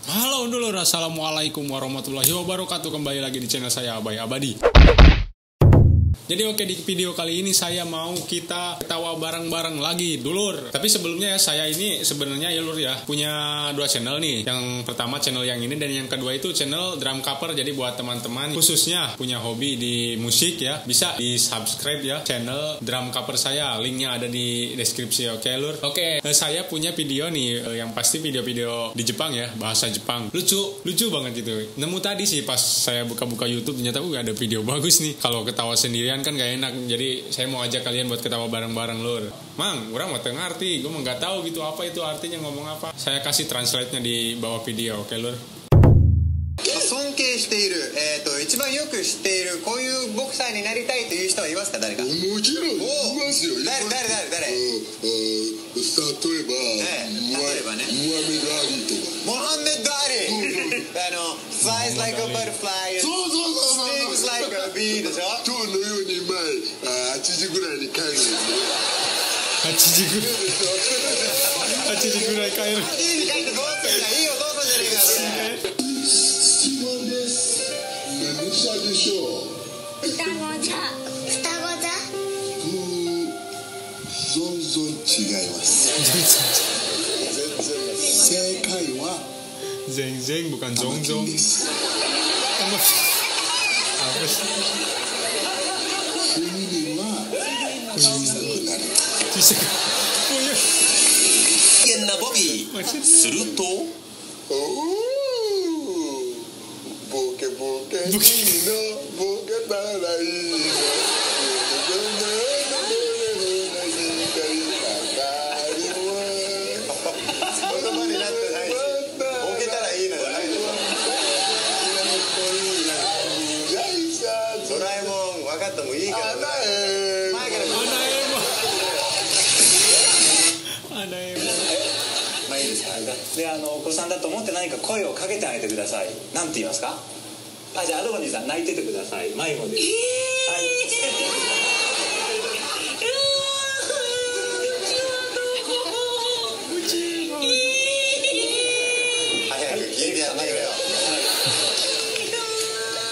Halo dulur, assalamualaikum warahmatullahi wabarakatuh. Kembali lagi di channel saya Abai Abadi. Jadi oke, di video kali ini saya mau kita ketawa bareng-bareng lagi dulur. Tapi sebelumnya ya, saya ini sebenarnya ya lur ya punya dua channel nih. Yang pertama channel yang ini, dan yang kedua itu channel drum cover. Jadi buat teman-teman khususnya punya hobi di musik ya, bisa di subscribe ya channel drum cover saya. Linknya ada di deskripsi, oke lur. Oke, saya punya video nih, yang pasti video-video di Jepang ya, bahasa Jepang. Lucu banget gitu. Nemu tadi sih pas saya buka-buka YouTube, ternyata ada video bagus nih. Kalau ketawa sendirian kan gak enak, jadi saya mau ajak kalian buat ketawa bareng-bareng lur. Mang, orang mau ngerti, gue mah gak tahu gitu apa itu artinya, ngomong apa. Saya kasih translate-nya di bawah video, oke lur. 尊敬している、一番よく知っているこういうボクサーになりたいという人はいますか？誰か？もちろんいますよ。誰？例えばね、ムハメド・アリーとか。モハメド・アリー。flies like a butterfly. そう。stings like a bee でしょ？今日のように8時ぐらいに帰るんですよ。8時ぐらい帰る。8時に帰ってどうすんだ？いいお父さんじゃねえかそれ。質問です。何社でしょう？双子座存々違います。正解は全然bukan 玉 zong zong 金です。 apa sih? 冬には小さくなる。変なボビー。するとおー、ボケいいの、ボケたらいいの。言葉になってないし、ボケたらいいのじゃないでしょ。ドラえもん分かったもういいからね。前からまあいいですか。でお子さんだと思って何か声をかけてあげてください。なんて言いますか？じゃあアドバニーさん泣いててください。迷子です。はい。早く聞いてやってくれよ。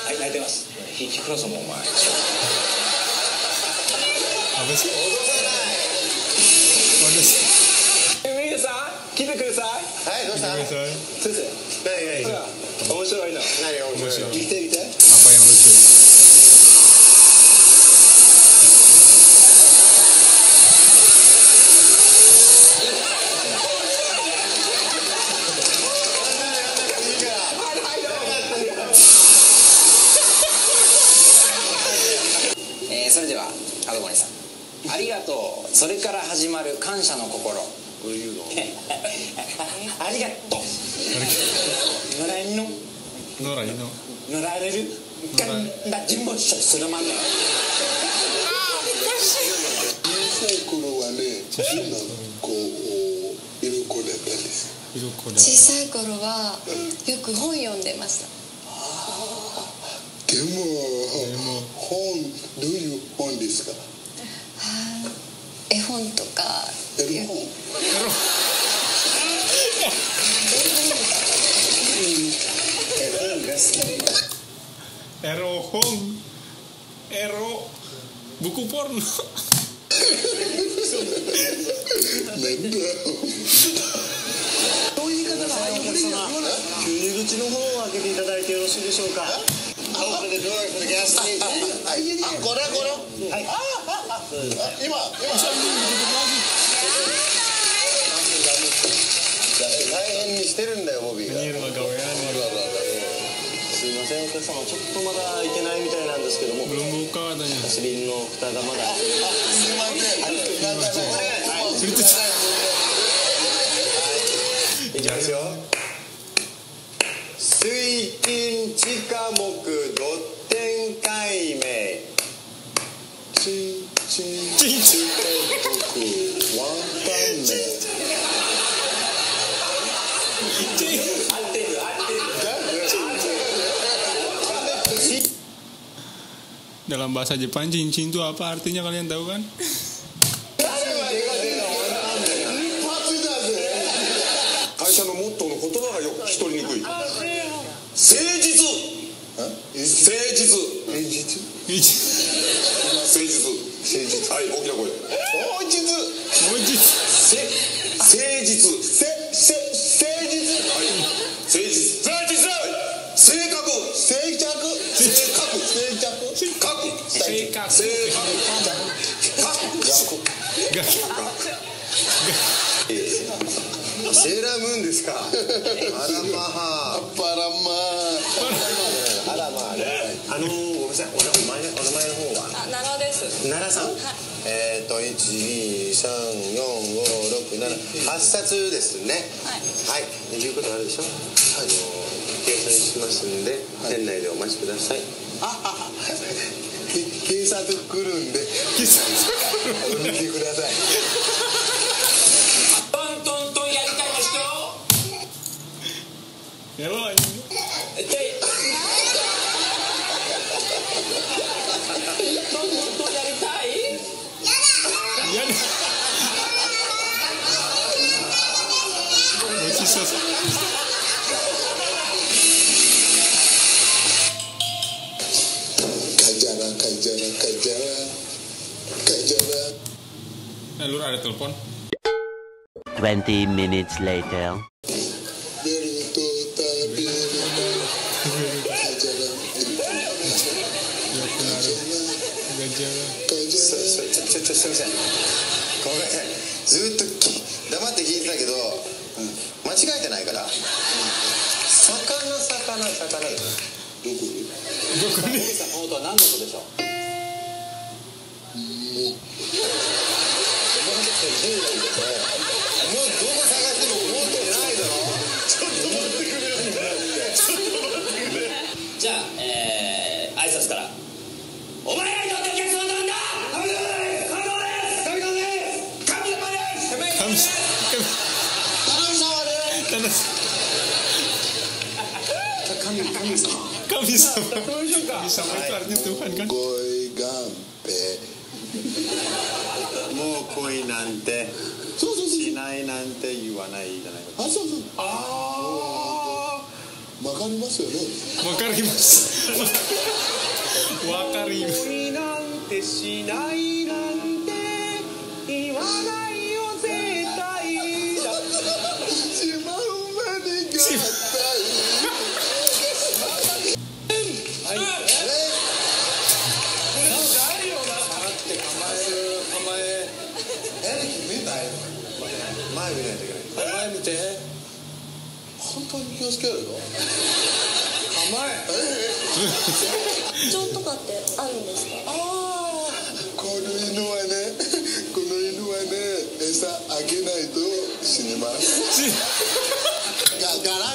はい、泣いてます。引きクロスもお前。apa sih? 皆さん来てください。はい、どうした？先生。何？ほら面白いの。何面白いの？見て。Apa yang lucu? それではアドバニーさん、ありがとう。それから始まる感謝の心。こういうの。ありがとう。野良犬の Nora ini. 乗られるがんだじもしょするまね。小さい頃はね、変なこう色子だったんですよ。小さい頃はよく本読んでました。でも本どういう本ですか？絵本とかエロ本。絵本が好き。buku porno. なんだろう。どういう言い方だ。お客様、入り口の方を開けていただいてよろしいでしょうか。Open the door for the guest. これ。はい。今。大変にしてるんだよボビーが。すいません、お客様ちょっとまだ開いてないみたいなんですけども。 Belum buka katanya. ガソリンの蓋がまだ。すいません。いきますよ。水金地下木土天解明。チン地下木ワンタン麺。Dalam bahasa Jepang, cincin itu apa artinya kalian tahu kan? 会社のモットーの言葉がよく聞き取りにくい。誠実。はい、大きな声。もう一つ。誠実。セーラームーンですか。あらまあ。ごめんなさい、お名前の方は奈良です。奈良さん。1234567 8冊ですね。はい。いうことあるでしょ。計算しますんで店内でお待ちください。警察来るんで見てください。トントントンやりたい人。やばい。トントントンやりたい。やだ。美味しそう。Lur ada telepon. 20 minutes later. Gajah. すいません。ごめん。ずっと黙って聞いてたけど、間違えてないから。魚。どこに？さん本当は何の子でしょう。もうどこ探しても持ってないだろ。ちょっと待ってくれよ。じゃあ、挨拶から。お前が呼んだお客さんなんだ。Kami sama itu artinya Tuhan kan? Koi gampe. もう恋なんてしないなんて言わないじゃないか。わかりますよね。わかります。恋なんてしないなんて言わないよ絶対だ。しまうまでがった前見ないといけない。前見て。本当に気をつけろよ。特徴とかってあるんですか？この犬はね、餌あげないと死にます。ガラガラ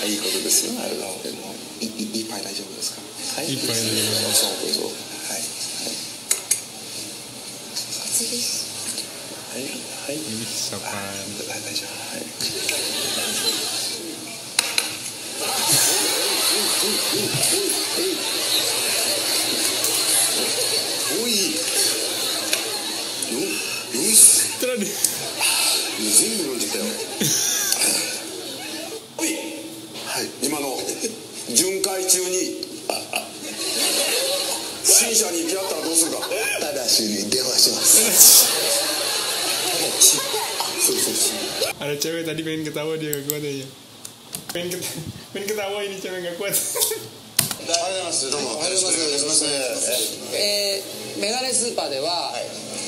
いいことですよ。一杯大丈夫ですか？はい。一杯大丈夫。そう。はい。はい。Sapan. 大丈夫。はい。おい。よし。全部飲んじゃったよ。おい。はい。今の巡回中に新車に行き合ったらどうするか。正しに電話します。Ada cewek tadi pengen ketawa dia gak kuat aja. Pengen ketawa ini cewek gak kuat. どうも。メガネスーパーでは、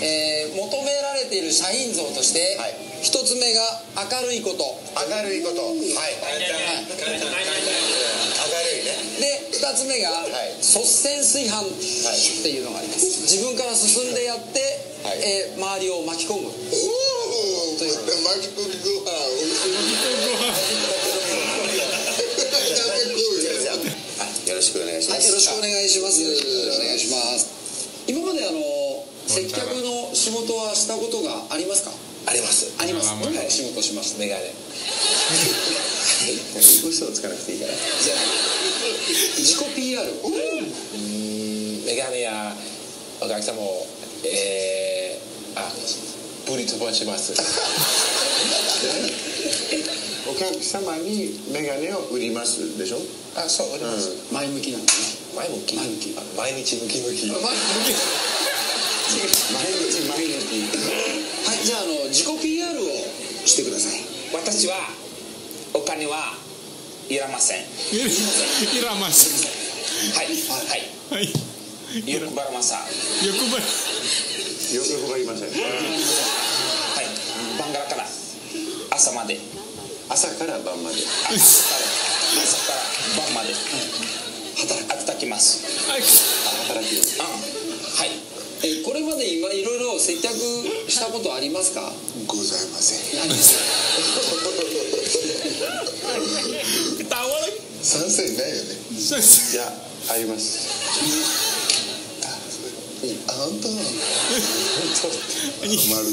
求められている社員像として、一つ目が明るいこと。はい。明るいね。で、二つ目が、率先垂範っていうのがあります。自分から進んでやって、周りを巻き込む。巻き込みご飯。よろしくお願いします。よろしくお願いします。お願いします。今まで接客の仕事はしたことがありますか？あります。あります。どんな仕事しました？メガネ。嘘をつかなくていいから。じゃあ自己 PR。メガネやお客様をブリ飛ばします。お客客様にメガネを売りますでしょ。あ、そう売ります、前向きなんだね。前向き、毎日ムキムキ。毎日毎日。はい、じゃあ自己 PR をしてください。私はお金はいらません。いらません。はいはいはい。よくばらまさ。欲張り。よくわかりません。はい、晩から朝まで。朝から晩まで。朝から晩まで働きます。はい。働きます。はい。これまで今いろいろ接客したことありますか？ございません。何ですか？Ketawa lagi. 賛成ないよね。いや、あります。あ、本当。丸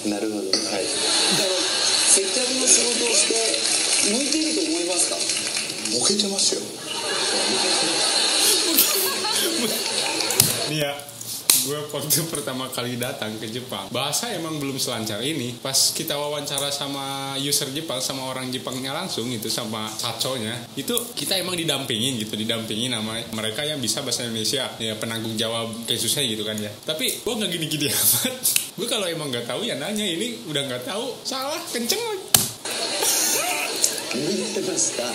なるほど。はい。接客の仕事をして向いていると思いますか？ボケてますよ。Nih ya, gue waktu pertama kali datang ke Jepang, bahasa emang belum selancar ini. Pas kita wawancara sama user Jepang, sama orang Jepangnya langsung itu, sama saconya, itu kita emang didampingin sama mereka yang bisa bahasa Indonesia, ya penanggung jawab kasusnya gitu kan ya. Tapi gue nggak gini-gini amat. Gue kalau emang nggak tahu ya nanya, ini udah nggak tahu, salah kenceng lagi. 向いてますか？は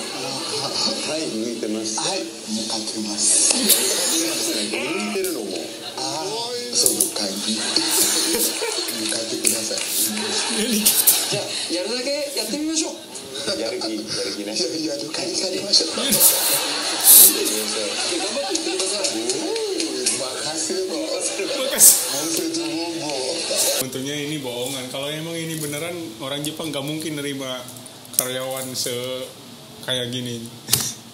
い、向いてます。はい、向かってます。向いてるのも。ああ、その感じ。向かってください。じゃあやるだけやってみましょう。やる気ね。やるかりかりましょう。頑張ってください。Untungnya ini bohongan. Kalau emang ini beneran, orang Jepang nggak mungkin nerima karyawan kayak gini.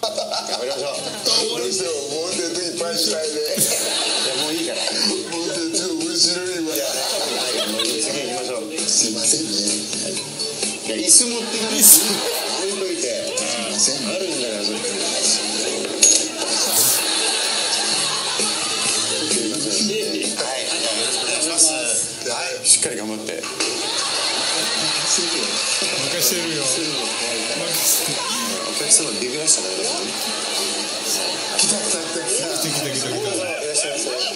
やめましょう。もうちょっといっぱいしたいね。いやもういいから。もうちょっと面白いわ。いや、次行きましょう。すいませんね。いや、椅子持ってかないと。置いといて。すいません。あるんだからそれ。はい、しっかり頑張って。任せるよ。お客様ビビらしたらダメですね。来た。いらっしゃいませ。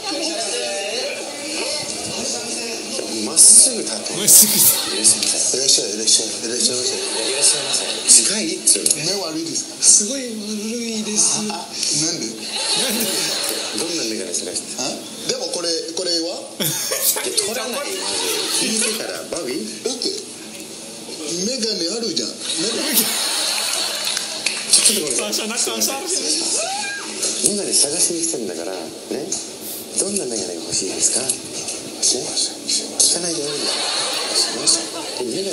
まっすぐ立って。いらっしゃいませ。近いっつうの。目悪いですか？すごい悪いです。なんで？どんな眼鏡探して？でもこれは？取らない。聞いてからバビー？だってメガネあるじゃん。ちょっとごめんなさい。メガネ探しに来てるんだからね。どんなメガネが欲しいですか？聞かないで悪いんだ。目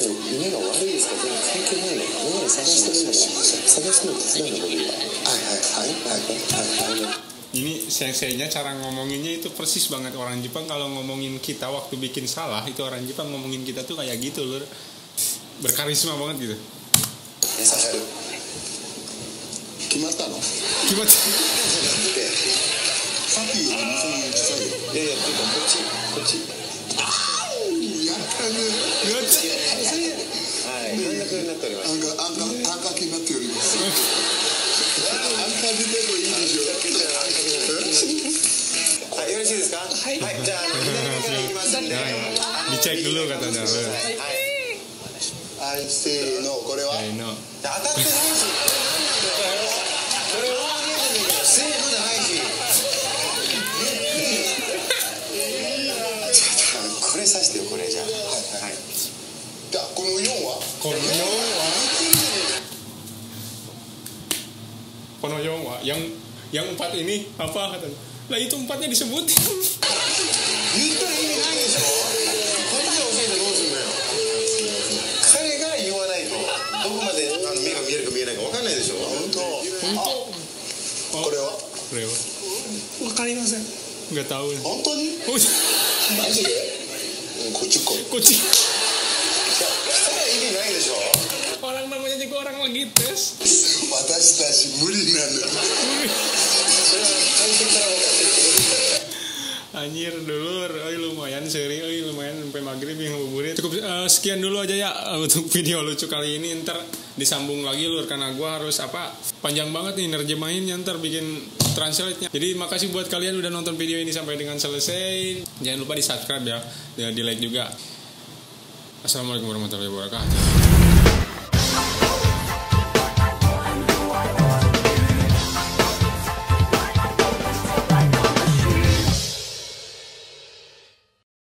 が悪いですか？全然関係ないの。メガネ探してるんだから探すの手伝うの僕は。はい。Ini senseinya cara ngomonginnya itu persis banget orang Jepang. Kalau ngomongin kita waktu bikin salah, itu orang Jepang ngomongin kita tuh kayak gitu loh. Berkarisma banget gitu. Gimana no? Gimana? Sapi, ya, koci. Dicek dulu katanya. I say no, これは当たってないし、それ大ゲームだからせーのじゃないし、これさしてよ、これじゃあ。はい。じゃあこの4は？この4は yang 4ini apa katanya? Lah itu 4-nya disebutin. 言ったら意味ないでしょ。こっち教えてどうすんのよ。彼が言わないとどこまで目が見えるか見えないか分かんないでしょ。本当。これは分かりません。nggak tahu. 本当に？マジで？こっち来い。こっち。したら意味ないでしょ。Orang namanya juga orang lagi tes. 私たち無理なの。Anjir dulur, lumayan seri, lumayan sampai maghrib yang ngabuburit. Cukup sekian dulu aja ya untuk video lucu kali ini. Ntar disambung lagi lur, karena gue harus panjang banget nih nerjemahinnya, ntar bikin translate-nya. Jadi makasih buat kalian udah nonton video ini sampai dengan selesai. Jangan lupa di subscribe ya, dan di like juga. Assalamualaikum warahmatullahi wabarakatuh.